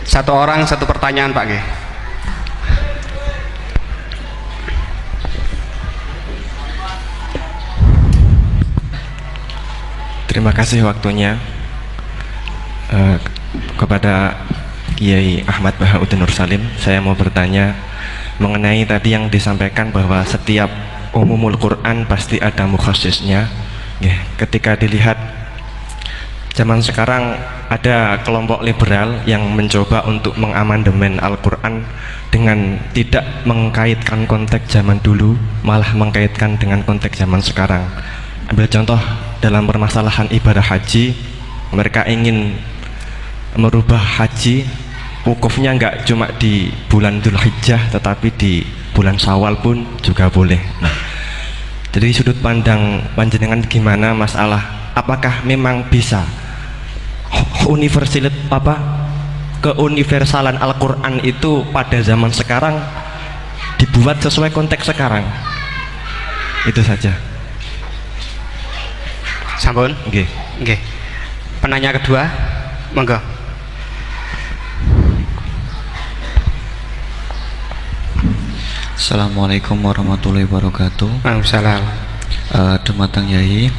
Satu orang satu pertanyaan Pak G. Terima kasih waktunya. Kepada Kiai Ahmad Bahauddin Nur Salim, saya mau bertanya mengenai tadi yang disampaikan bahwa setiap umumul Quran pasti ada mukhasisnya. Ketika dilihat zaman sekarang ada kelompok liberal yang mencoba untuk mengamandemen Al-Quran dengan tidak mengkaitkan konteks zaman dulu, malah mengkaitkan dengan konteks zaman sekarang. Ambil contoh dalam permasalahan ibadah haji, mereka ingin merubah haji wukufnya nggak cuma di bulan Dzulhijjah tetapi di bulan Syawal pun juga boleh. Nah, dari sudut pandang panjenengan gimana masalah apakah memang bisa keuniversalan Al-Quran itu pada zaman sekarang dibuat sesuai konteks sekarang? Itu saja. Sampun? Nggih. Nggih. Penanya kedua, monggo. Assalamualaikum warahmatullahi wabarakatuh. Waalaikumsalam. Dumateng Yai,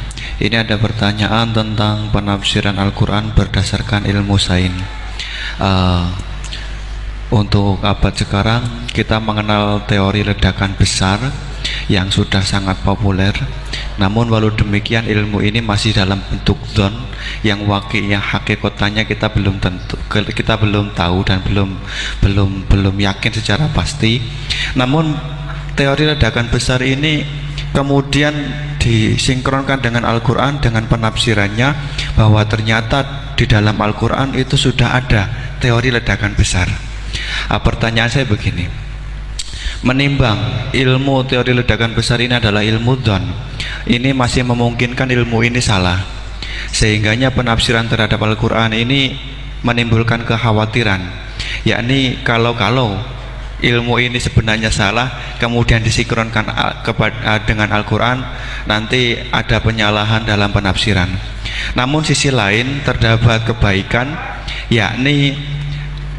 ini ada pertanyaan tentang penafsiran Al-Quran berdasarkan ilmu sains. Untuk abad sekarang kita mengenal teori ledakan besar yang sudah sangat populer. Namun walau demikian ilmu ini masih dalam bentuk zon yang hakikatnya kita belum tahu dan belum yakin secara pasti. Namun teori ledakan besar ini kemudian disinkronkan dengan Al-Quran dengan penafsirannya bahwa ternyata di dalam Al-Quran itu sudah ada teori ledakan besar. Pertanyaan saya begini, menimbang ilmu teori ledakan besar ini adalah ilmu dzon, ini masih memungkinkan ilmu ini salah, sehingganya penafsiran terhadap Al-Quran ini menimbulkan kekhawatiran, yakni kalau ilmu ini sebenarnya salah kemudian disinkronkan dengan Al-Quran, nanti ada penyalahan dalam penafsiran. Namun sisi lain terdapat kebaikan, yakni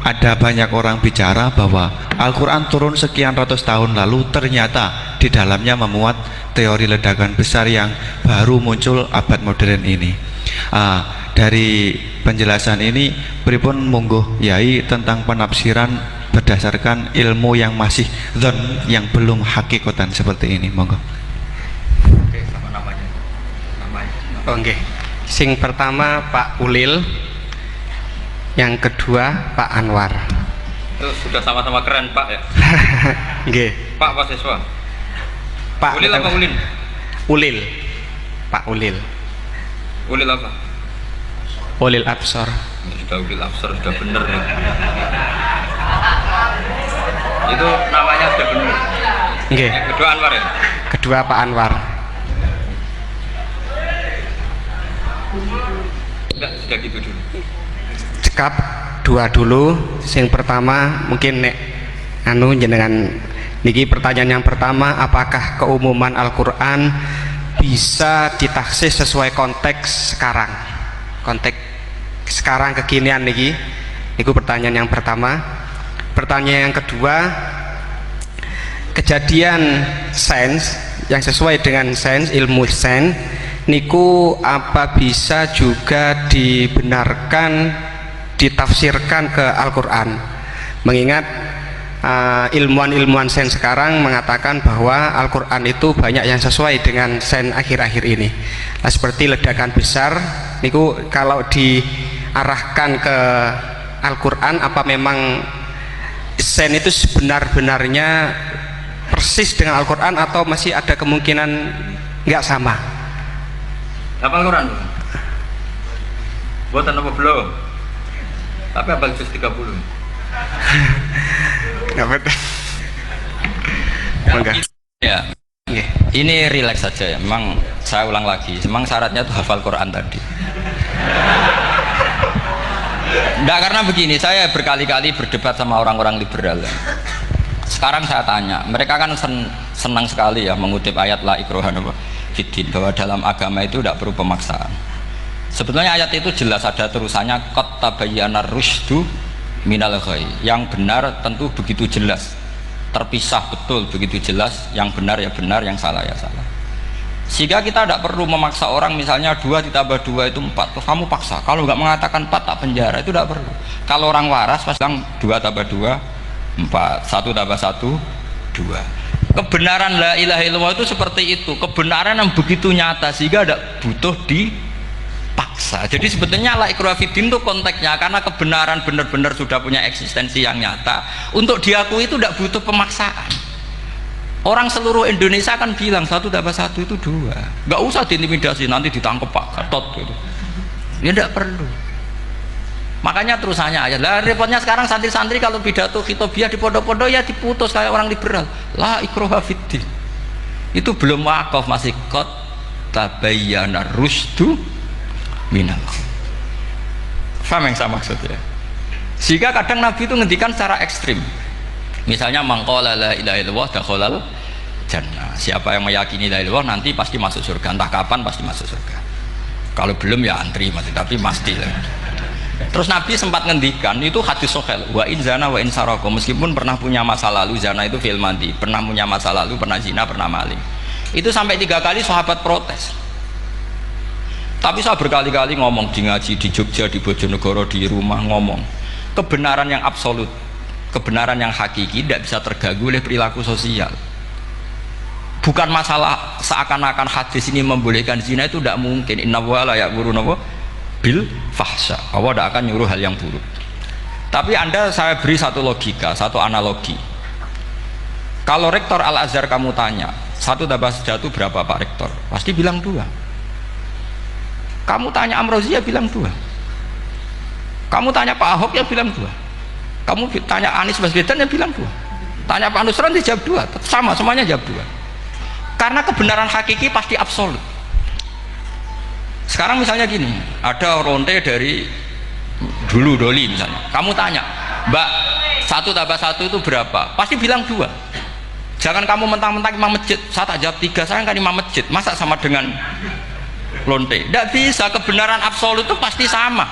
ada banyak orang bicara bahwa Al-Quran turun sekian ratus tahun lalu, ternyata di dalamnya memuat teori ledakan besar yang baru muncul abad modern ini. Dari penjelasan ini pripun monggo Yai tentang penafsiran berdasarkan ilmu yang masih dzon, yang belum hakikatan seperti ini, monggo. Oke, sama namanya. Oh, nggih. Sing pertama Pak Ulil, yang kedua Pak Anwar. Itu sudah sama-sama keren Pak ya. Nggih. Pak siswa. Pak Ulil apa Ulin? Ulil. Pak Ulil. Ulil apa? Ulil Absor. Sudah Ulil Absor, sudah bener ya. Itu namanya sudah bener. Nggih. Yang kedua Anwar ya? Kedua Pak Anwar. Enggak, sudah gitu dulu. Cekap dua dulu. Sing pertama mungkin nek jenengan niki pertanyaan yang pertama, apakah keumuman Al-Quran bisa ditaksis sesuai konteks sekarang, konteks sekarang kekinian niki. Niku pertanyaan yang pertama. Pertanyaan yang kedua, kejadian sains yang sesuai dengan sains, ilmu sains niku apa bisa juga dibenarkan ditafsirkan ke Al-Quran, mengingat ilmuwan-ilmuwan sains sekarang mengatakan bahwa Al-Quran itu banyak yang sesuai dengan sains akhir-akhir ini. Nah, seperti ledakan besar niku kalau diarahkan ke Al-Quran, apa memang sains itu sebenar-benarnya persis dengan Al-Quran atau masih ada kemungkinan nggak sama? Apa Al-Quran? Buatan apa belum? Tapi apa juz 30? Nggak betul. Enggak. Ya, ini rileks saja ya. Memang saya ulang lagi, memang syaratnya itu hafal Quran tadi. Enggak, karena begini, saya berkali-kali berdebat sama orang-orang liberal. Sekarang saya tanya, mereka kan senang sekali ya mengutip ayat la ikraha fiddin, bahwa dalam agama itu tidak perlu pemaksaan. Sebetulnya ayat itu jelas ada terusannya qad tabayyana rusydu minal ghai. Yang benar tentu begitu jelas, terpisah betul begitu jelas, yang benar ya benar, yang salah ya salah. Sehingga kita tidak perlu memaksa orang, misalnya 2 ditambah 2 itu 4, terus kamu paksa, kalau nggak mengatakan 4 tak penjara, itu tidak perlu. Kalau orang waras pasti bilang 2 tambah 2 4, 1 tambah 1 2. Kebenaran la ilaha illallah itu seperti itu, kebenaran yang begitu nyata sehingga tidak butuh dipaksa. Jadi sebetulnya la ikraha fiddin itu konteksnya karena kebenaran benar-benar sudah punya eksistensi yang nyata, untuk diakui itu tidak butuh pemaksaan. Orang seluruh Indonesia kan bilang 1 tambah 1 itu 2, nggak usah diintimidasi nanti ditangkap Pak Gatot gitu. Ya tidak perlu. Makanya terusannya aja lah, repotnya sekarang santri-santri kalau pidato khitobiah di pondok-pondok ya diputus kayak orang liberal, la ikraha fiddin. Itu belum wakaf, masih qad tabayyana rusdu minal ghayy. Paham yang saya maksud ya? Sehingga kadang Nabi itu ngendikan secara ekstrim. Misalnya mangqala la ilaha illallah dakhalal jannah. Siapa yang meyakini la ilaha illallah nanti pasti masuk surga, entah kapan pasti masuk surga. Kalau belum ya antri mati, tapi pasti lah. Terus Nabi sempat ngendikan, itu hadis sahih, wa in zana wa in saraka, meskipun pernah punya masa lalu, zana itu fi'il madhi, pernah punya masa lalu, pernah zina, pernah maling. Itu sampai 3 kali sahabat protes. Tapi saya berkali-kali ngomong di ngaji di Jogja, di Bojonegoro, di rumah ngomong, kebenaran yang absolut, kebenaran yang hakiki tidak bisa terganggu oleh perilaku sosial. Bukan masalah seakan-akan hadis ini membolehkan zina, itu tidak mungkin. Inna wa la ya'muru bil fahsya, Allah tidak akan nyuruh hal yang buruk. Tapi saya beri satu logika, satu analogi. Kalau rektor Al-Azhar kamu tanya 1 tambah 1 berapa Pak Rektor, pasti bilang 2. Kamu tanya Amrozi ya bilang 2. Kamu tanya Pak Ahok ya bilang 2. Kamu tanya Anies Baswedan ya bilang 2. Tanya Pak Nusron dia jawab 2. Sama, semuanya jawab 2. Karena kebenaran hakiki pasti absolut. Sekarang misalnya gini, ada ronte dari dulu Doli misalnya. Kamu tanya, Mbak, 1 tambah 1 itu berapa? Pasti bilang 2. Jangan kamu mentang-mentang imam masjid. Saya tak jawab 3, saya kan imam masjid. Masa sama dengan lonte? Tidak bisa, kebenaran absolut itu pasti sama.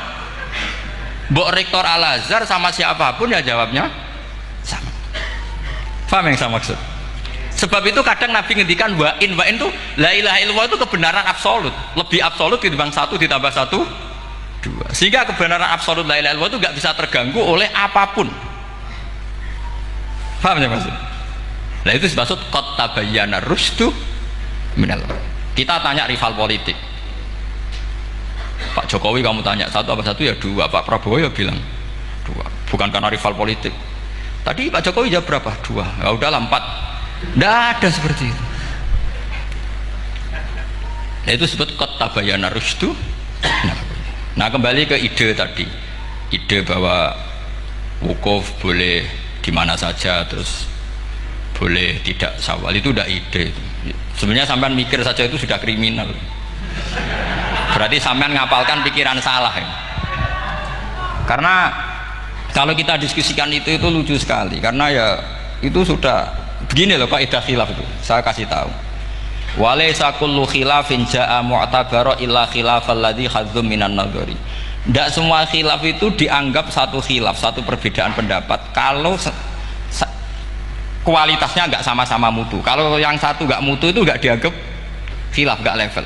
Mbok rektor Al-Azhar sama siapapun ya jawabnya sama. Paham yang saya maksud? Sebab itu kadang Nabi ngendikan wa'in itu la ilaha illallah itu kebenaran absolut, lebih absolut dibanding 1 ditambah 1 2. Sehingga kebenaran absolut la ilaha illallah itu nggak bisa terganggu oleh apapun. Paham ya maksud? Nah itu maksud qad tabayyana rusdu minal ghayy. Kita tanya rival politik, Pak Jokowi kamu tanya 1 tambah 1 ya 2, Pak Prabowo ya bilang 2, bukan karena rival politik. Tadi Pak Jokowi jawab berapa? 2, ya udahlah 4. Tidak ada seperti itu. Nah itu disebut qad tabayyana rusdu. Nah kembali ke ide tadi, ide bahwa wukuf boleh di mana saja, terus boleh tidak syawal, itu udah ide. Sebenarnya sampean mikir saja itu sudah kriminal. Berarti sampean ngapalkan pikiran salah ya. Karena kalau kita diskusikan itu lucu sekali, karena ya itu sudah begini loh kaidah khilaf itu. Saya kasih tahu. Walaysa kullu khilafin jaa mu'tabara illa khilafal ladzi hadzum minan nadhari. Tidak semua khilaf itu dianggap satu khilaf, satu perbedaan pendapat kalau kualitasnya nggak sama-sama mutu. Kalau yang satu nggak mutu itu nggak dianggap khilaf, nggak level.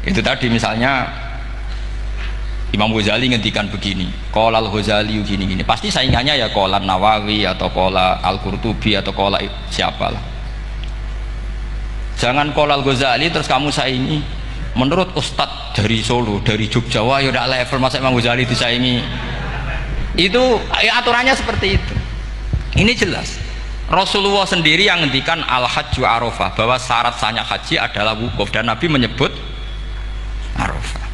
Itu tadi misalnya Imam Ghazali ngendikan begini, qala al-Ghazali gini-gini, pasti saingannya ya qala Nawawi atau qala Al-Qurtubi atau qala siapalah. Jangan qala al-Ghazali terus kamu saingi menurut Ustadz dari Solo, dari Jogja, wah ya udah level, masa Imam Ghazali disaingi. Itu ya, aturannya seperti itu. Ini jelas Rasulullah sendiri yang ngendikan al-hajju arafah, bahwa syarat sahnya haji adalah wukuf, dan Nabi menyebut arafah.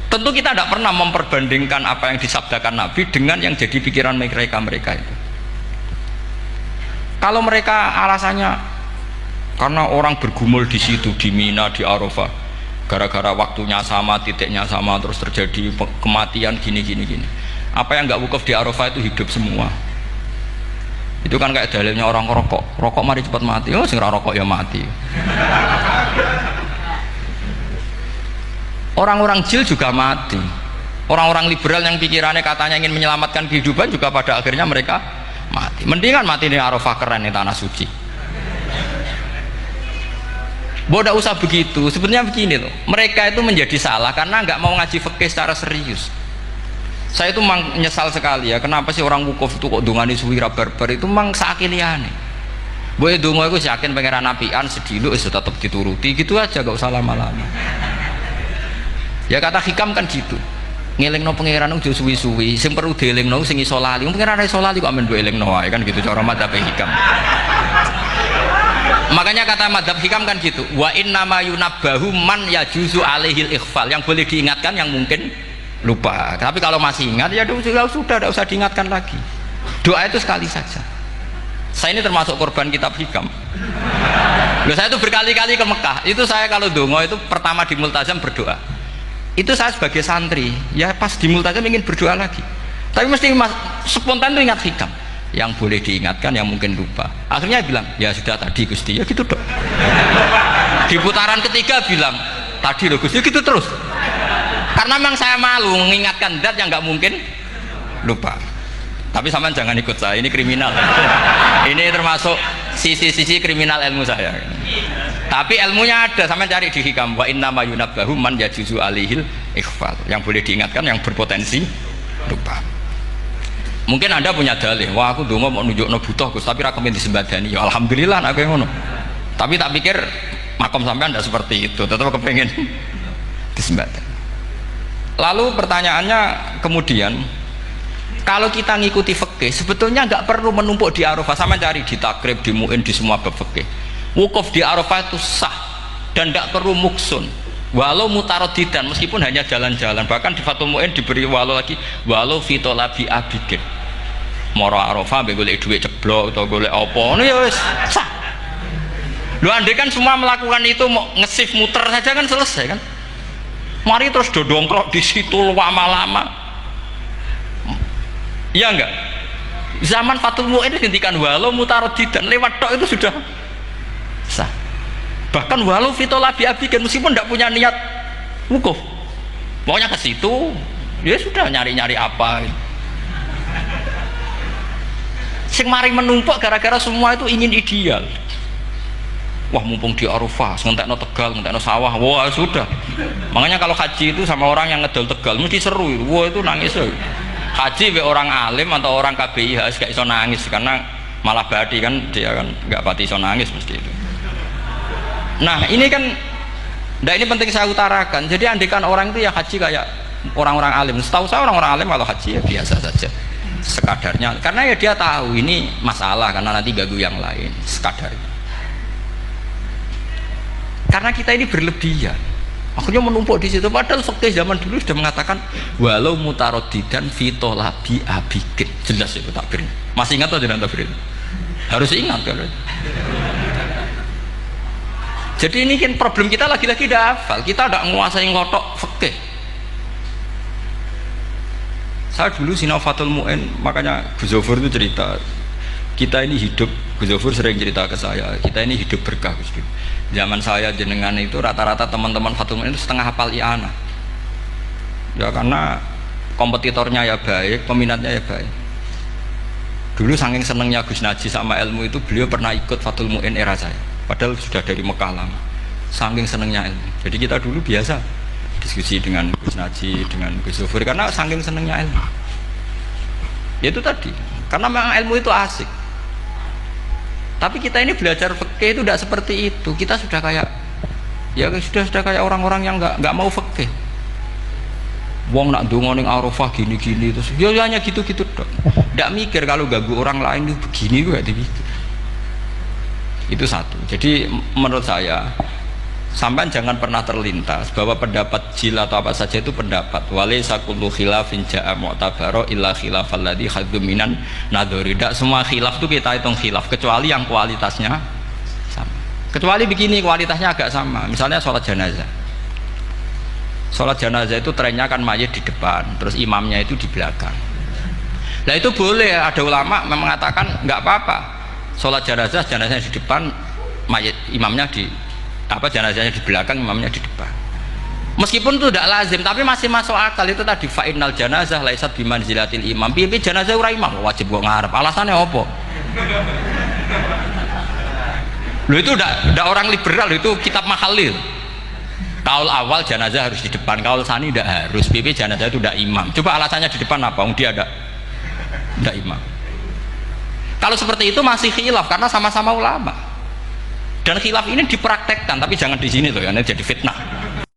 Tentu kita tidak pernah memperbandingkan apa yang disabdakan Nabi dengan yang jadi pikiran mereka itu. Kalau mereka alasannya karena orang bergumul di situ, di Mina, di Arafah, gara-gara waktunya sama, titiknya sama, terus terjadi kematian gini. Apa yang nggak wukuf di Arafah itu hidup semua. Itu kan kayak dalilnya orang rokok mari cepat mati. Oh, sing rokok ya mati. Orang-orang jil juga mati. Orang-orang liberal yang pikirannya katanya ingin menyelamatkan kehidupan juga pada akhirnya mereka mati. Mendingan mati di Arafah, keren di tanah suci. Bodoh usah begitu. Sebenarnya begini loh, mereka itu menjadi salah karena nggak mau ngaji fikih secara serius. Saya itu menyesal sekali ya, kenapa sih orang wukuf itu kok dungani suwira barbar itu mang sakiliane. Boy dungo itu yakin pangeran apian sedilu sudah tetap dituruti gitu aja, gak usah lama-lama. Ya kata hikam kan gitu. Ngelingno pangeran udah suwi-suwi, sing perlu dielingno sing iso lali. Pangeran iso lali kok men duwe elingno wae kan gitu cara madzhab hikam. Makanya kata madzhab hikam kan gitu. Wa inna ma yunabbahu man yajuzu alaihil ikhfal. Yang boleh diingatkan yang mungkin lupa. Tapi kalau masih ingat ya sudah tidak usah diingatkan lagi. Doa itu sekali saja. Saya ini termasuk korban kitab hikam. Loh, saya itu berkali-kali ke Mekah. Itu saya kalau dongo itu pertama di Multazam berdoa. Itu saya sebagai santri, ya pas di Multazam ingin berdoa lagi. Tapi mesti spontan itu ingat hikam. Yang boleh diingatkan, yang mungkin lupa. Akhirnya bilang, ya sudah tadi Gusti, ya gitu dong. Di putaran ketiga bilang, tadi loh Gusti, gitu terus. Karena memang saya malu mengingatkan zat yang nggak mungkin lupa. Tapi sampean jangan ikut saya, ini kriminal. Ini termasuk sisi-sisi kriminal ilmu saya. Tapi ilmunya ada, sampean cari di hikam. Wa inna ma yunabbahu man yajuzu alihil ikhfal. Yang boleh diingatkan, yang berpotensi lupa. Mungkin Anda punya dalih, wah aku dongo mau nunjukno butuh Gus, tapi ra kepen disembadani. Ya alhamdulillah aku yang ngono. Tapi tak pikir makom sampean tidak seperti itu, tetap kepengen disembadani. Lalu pertanyaannya kemudian, kalau kita ngikuti fikih sebetulnya nggak perlu menumpuk di Arafah. Sama cari di takrib, di mu'in, di semua bab fikih. Wukuf di Arafah itu sah dan tidak perlu muksun. Walau mutarodidan, meskipun hanya jalan-jalan. Bahkan di Fathul Mu'in diberi walau lagi, walau fitolabi abidin. Moro Arafah be golek duit ceblok atau golek apa, ini ya wis sah. Lu andai kan semua melakukan itu mau ngesif muter saja kan selesai kan. Mari terus dodongkrok di situ lama-lama. Ya enggak? Zaman Fathul Mu'in dihentikan walau mutarodidan, lewat tok itu sudah sah. Bahkan walau fitolabi abikan, meskipun tidak punya niat wukuf, pokoknya ke situ, ya sudah nyari-nyari apa. Sing mari menumpuk gara-gara semua itu ingin ideal. Wah mumpung di Arafah, ngentekno Tegal, ngentekno sawah, wah sudah. Makanya kalau haji itu sama orang yang ngedol Tegal mesti seru itu, wah itu nangis. Haji be orang alim atau orang KBIH gak iso nangis karena malah badi kan dia kan nggak pati iso nangis mesti itu. Nah ini kan, nah ini penting saya utarakan. Jadi andikan orang itu ya haji kayak orang-orang alim. Setahu saya orang-orang alim kalau haji ya biasa saja, sekadarnya. Karena ya dia tahu ini masalah karena nanti ganggu yang lain, sekadarnya. Karena kita ini berlebihan, akhirnya menumpuk di situ. Padahal fikih zaman dulu sudah mengatakan walau mutarodidan fitolabi abikit, jelas itu takbirnya. Masih ingat atau tidak takbir? Harus ingat kan? Jadi ini kan problem kita lagi-lagi tidak hafal, kita tidak menguasai ngotok fikih. Saya dulu sinau Fathul Mu'in, makanya Gus Zofur itu cerita, kita ini hidup, Gus Zofur sering cerita ke saya, kita ini hidup berkah Gus. Zaman saya jenengan itu rata-rata teman-teman Fathul Mu'in itu setengah hafal i'anah. Ya karena kompetitornya ya baik, peminatnya ya baik. Dulu saking senengnya Gus Naji sama ilmu itu, beliau pernah ikut Fathul Mu'in era saya. Padahal sudah dari Mekah lama, saking senengnya ilmu. Jadi kita dulu biasa diskusi dengan Gus Naji, dengan Gus Zofur karena saking senengnya ilmu. Ya itu tadi, karena memang ilmu itu asik. Tapi kita ini belajar fikih itu tidak seperti itu. Kita sudah kayak, ya sudah kayak orang-orang yang nggak mau fikih. Wong nak dongo ning Arafah gini-gini terus, ya hanya gitu-gitu dong. Tidak mikir kalau ganggu orang lain itu begini gue gak dipikir. Itu satu. Jadi menurut saya sampai jangan pernah terlintas bahwa pendapat jil atau apa saja itu pendapat. Walaysa kullu khilafin ja'a mu'tabaro illa khilafal ladzi hadzu minan nadhari. Tidak semua khilaf itu kita hitung khilaf kecuali yang kualitasnya sama. Kecuali begini kualitasnya agak sama. Misalnya sholat jenazah. Sholat jenazah itu trennya kan mayit di depan, terus imamnya itu di belakang. Nah itu boleh, ada ulama mengatakan nggak apa-apa. Sholat jenazahnya di depan, mayit imamnya di jenazahnya di belakang, imamnya di depan. Meskipun itu tidak lazim, tapi masih masuk akal. Itu tadi fa'innal janazah laisat bimanzilatil imam. Piye janazah ora imam wajib kok ngarep. Alasannya apa? Loh itu udah orang liberal, itu kitab Mahalil. Kaul awal jenazah harus di depan, kaul sani tidak harus. Piye jenazah itu tidak imam. Coba alasannya di depan apa? Dia ada tidak imam. Kalau seperti itu masih khilaf karena sama-sama ulama. Dan khilaf ini dipraktekkan, tapi jangan di sini loh ya, ini jadi fitnah.